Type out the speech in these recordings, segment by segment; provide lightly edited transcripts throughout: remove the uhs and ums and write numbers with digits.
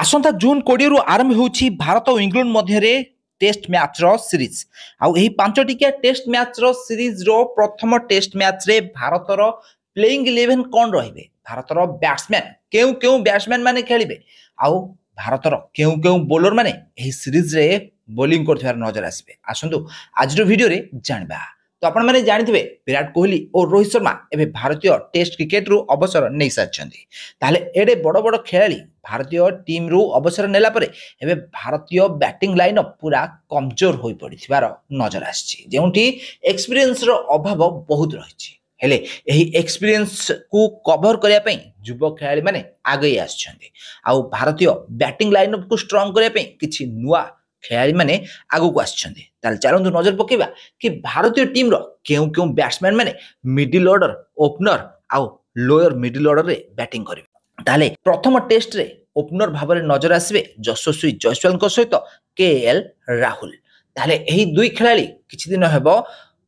आसंता जून 20 रु आरंभ होउछि भारत और इंग्लैंड मध्य टेस्ट मैच रो सीरीज आउ एही पांच टिकिया टेस्ट मैच रो सीरीज रो प्रथम टेस्ट मैच रे भारत रो प्लेइंग 11 कोन रहिबे भारत रो बैट्समैन केउ बैट्समैन माने खेलिबे आउ भारत रो केउ बॉलर माने एही सीरीज रे बॉलिंग करथिबार नजर आसीबे आसंतु आज रो वीडियो रे जानबा। तो आपण माने जानिथिबे विराट कोहली और रोहित शर्मा एबे भारतीय टेस्ट क्रिकेट रु अवसर नै साचछन्ती ताले एडे बड़ बड़ खेलाड़ी भारतीय टीम रु अवसर नेला परे एबे भारतीय बैटिंग लाइन पूरा कमजोर होई पड़िथिबार नजर आछि जेउठी एक्सपीरियंस रो अभाव बहुत रहिछि हेले एही एक्सपीरियंस को कवर करिया पई युवा खेलाड़ी माने आगे आछन्ती आउ भारतीय बैटिंग लाइनअप को स्ट्रांग करिया पई किछि नुवा खेलाड़ी माने आगु को आछन्ती ताल चलंतु नजर पकेबा कि भारतीय टीम रो केउ बैट्समैन माने मिडिल ऑर्डर ओपनर आउ लोअर मिडिल ऑर्डर रे बैटिंग करिवे ताले प्रथम टेस्ट रे ओपनर भाबरे नजर आसीबे यशस्वी जयसवाल को सहित केएल राहुल ताले एही दुई खेलाड़ी किछि दिन हेबो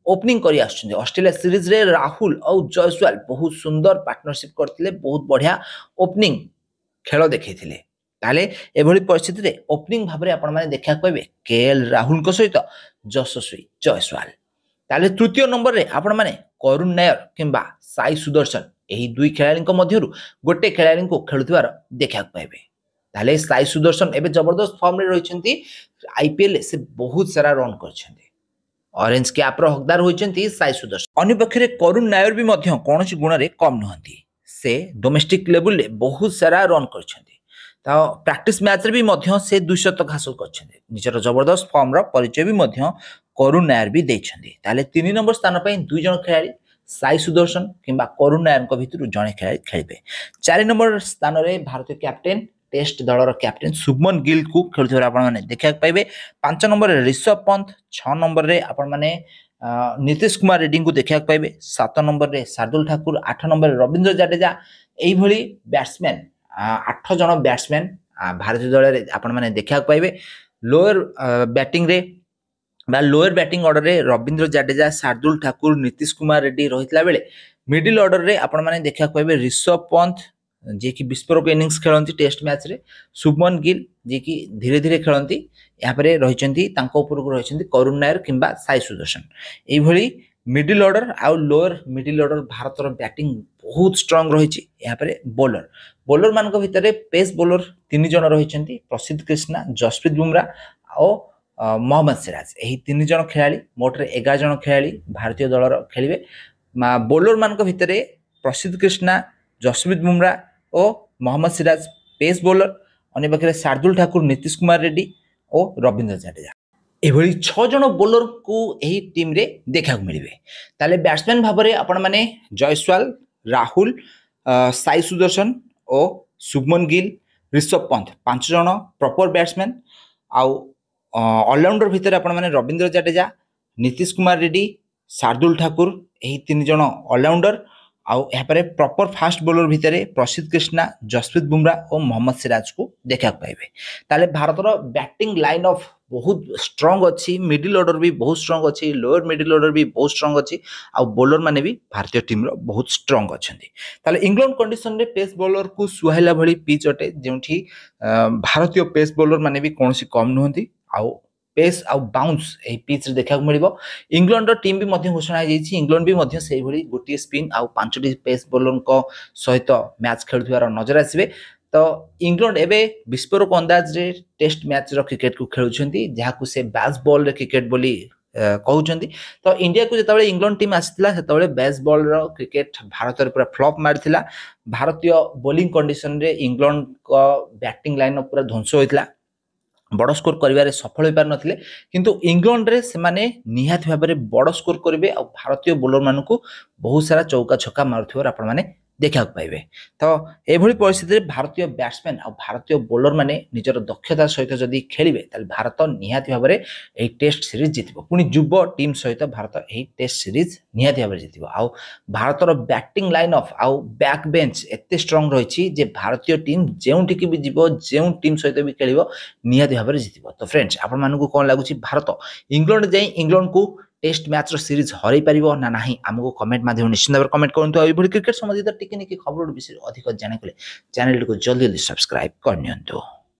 ओपनिंग करी आछन्ते ऑस्ट्रेलिया सीरीज रे राहुल और जयसवाल बहुत सुंदर पार्टनरशिप करथिले बहुत बढ़िया ओपनिंग खेल देखैथिले ताले एभली परिस्थिति रे ओपनिंग भाबरे आपण माने देखा पाइबे केएल राहुल को सहित यशस्वी जयसवाल ताले तृतीय नंबर रे आपण माने करुण नायर किंबा साई सुदर्शन एही दुई खेलाड़ी मध्यरु गोटे खेलाड़ी को खेलुथिबार देखा पाइबे ताले साई सुदर्शन एबे जबरदस्त फॉर्म रे रहिसंती आईपीएल से बहुत सारा रन करछंती ऑरेंज कैप रो हकदार होइचंती साई सुदर्शन अन्य पक्षरे करुण नायर भी मध्य कोनोसी गुण रे कम नहंती से डोमेस्टिक लेवल रे बहुत सारा रन करछंती ता प्रैक्टिस मैच रे भी मध्य से 200 तक हासिल करछंती निजर जबरदस्त फॉर्म रो परिचय भी मध्य करुण नायर भी दैछंती ताले 3 नंबर स्थान पई दुई जण खेलाड़ी साई सुदर्शन किंबा करुण नायर को भितर जणे खेलाड़ी खेलिबे 4 नंबर स्थान रे भारतीय कैप्टेन टेस्ट दलर कैप्टेन शुभमन गिल को खेलुथिबार आपण माने देखा पाइबे 5 नंबर रे ऋषभ पंत 6 नंबर रे आपण माने नीतीश कुमार रेड्डी को देखा पाइबे 7 नंबर रे शार्दुल ठाकुर 8 नंबर रे रविंद्र जडेजा एही भली बैट्समैन 8 जण बैट्समैन भारतीय दल रे आपण माने देखा पाइबे लोअर बैटिंग रे बा लोअर बैटिंग ऑर्डर रे रविंद्र जडेजा शार्दुल ठाकुर नीतीश कुमार रेड्डी रहितला बेले मिडिल ऑर्डर रे आपण माने देखा पाइबे ऋषभ पंत जे कि विस्फोरक इनिंग्स खेलंती टेस्ट मैच रे शुभमन गिल जे कि धीरे धीरे खेलंती या परे रहिचंती तांको ऊपर को रहिचंती करुण नायर किंबा साई सुदर्शन एई भली मिडिल ऑर्डर आ लोअर मिडिल ऑर्डर भारत रो बैटिंग बहुत स्ट्रांग रहिछि या परे बॉलर मान को भितरे पेस बॉलर 3 जण रहिचंती प्रसिद्ध कृष्णा जसप्रीत बुमराह और मोहम्मद सिराज एही 3 जण खेलाड़ी मोटरे 11 जण खेलाड़ी भारतीय दलर खेलिबे बॉलर मान को भितरे प्रसिद्ध कृष्णा जसप्रीत बुमराह और मोहम्मद सिराज पेस बॉलर अन्य पाखे शार्दुल ठाकुर नीतीश कुमार रेड्डी और रविंद्र जडेजा एभली 6 जण बॉलर को एही टीम रे देखा मिलिबे ताले बैट्समैन भाबरे आपण माने जयसवाल राहुल साई सुदर्शन और शुभमन गिल ऋषभ पंत 5 जण प्रॉपर बैट्समैन आउ ऑलराउंडर भितर आपण माने रविंद्र जडेजा नीतीश कुमार रेड्डी शार्दुल ठाकुर एही 3 जण ऑलराउंडर आउ यहाँ पर प्रॉपर फास्ट बॉलर भितर प्रसिद्ध कृष्णा जसप्रीत बुमराह और मोहम्मद सिराज को देखा पाइबे ताले भारत रो बैटिंग लाइन ऑफ बहुत स्ट्रांग अच्छी मिडिल ऑर्डर भी बहुत स्ट्रांग अच्छी लोअर मिडिल ऑर्डर भी बहुत स्ट्रांग अच्छी आ बॉलर माने भी भारतीय टीम रो बहुत स्ट्रांग अछंती ताले इंग्लैंड कंडीशन रे पेस बॉलर को सुहाइला भली पिच अटे जेउठी भारतीय पेस बॉलर माने भी कोनोसी कम नहंती आउ पेस आउ बाउंस ए पिच रे देखा मिलिबो इंग्लैंड रो टीम भी मध्य घोषणा जाईछि इंग्लैंड भी मध्य सेही भली गोटी स्पिन आउ 5टी पेस बॉलर को सहित मैच खेलुथिबार नजर आसीबे तो इंग्लैंड एबे विस्फोरक अंदाज रे टेस्ट मैच रो क्रिकेट को खेलुछंती जहा को से बैस बॉल रे क्रिकेट बोली कहउछंती तो इंडिया को जतबे इंग्लैंड टीम आसितला सेतबे बेस बॉल रो क्रिकेट भारत रे पूरा फ्लॉप मारथिला भारतीय बॉलिंग कंडीशन रे इंग्लैंड को बैटिंग लाइन पूरा ध्वंस होइतला बड़ स्कोर करिवारे सफल होई पार नथिले किंतु इंग्लैंड रे से माने निहात भाबरे बड़ स्कोर करिवे आ भारतीय बॉलर मानकू बहुत सारा चौका छक्का मारुथिबार आपण माने देखा पाइबे तो एभली परिस्थिति रे भारतीय बैट्समैन आ भारतीय बॉलर माने निजर दक्षता सहित जदी खेलिबे ताल भारत निहात भाबरे एही टेस्ट सीरीज जितिबो पुनी युवा टीम सहित भारत एही टेस्ट सीरीज निहात भाबरे जितिबो आ भारत रो बैटिंग लाइन ऑफ आ बैक बेंच एते स्ट्रांग रहिछि जे भारतीय टीम जेउठी कि भी जिवो जेउ टीम सहित भी खेलिबो निहात भाबरे जितिबो तो फ्रेंड्स आपण मानकू कोन लागुछि भारत इंग्लैंड जाई इंग्लैंड को टेस्ट मैच रो सीरीज हरई पारिबो ना नाही हमको कमेंट माध्यम निश्चित भाव कमेंट करंतु आ क्रिकेट संबंधित टिके निके खबर विषय अधिक जाने को चैनल को जल्दी जल्दी सब्सक्राइब करनियंतु।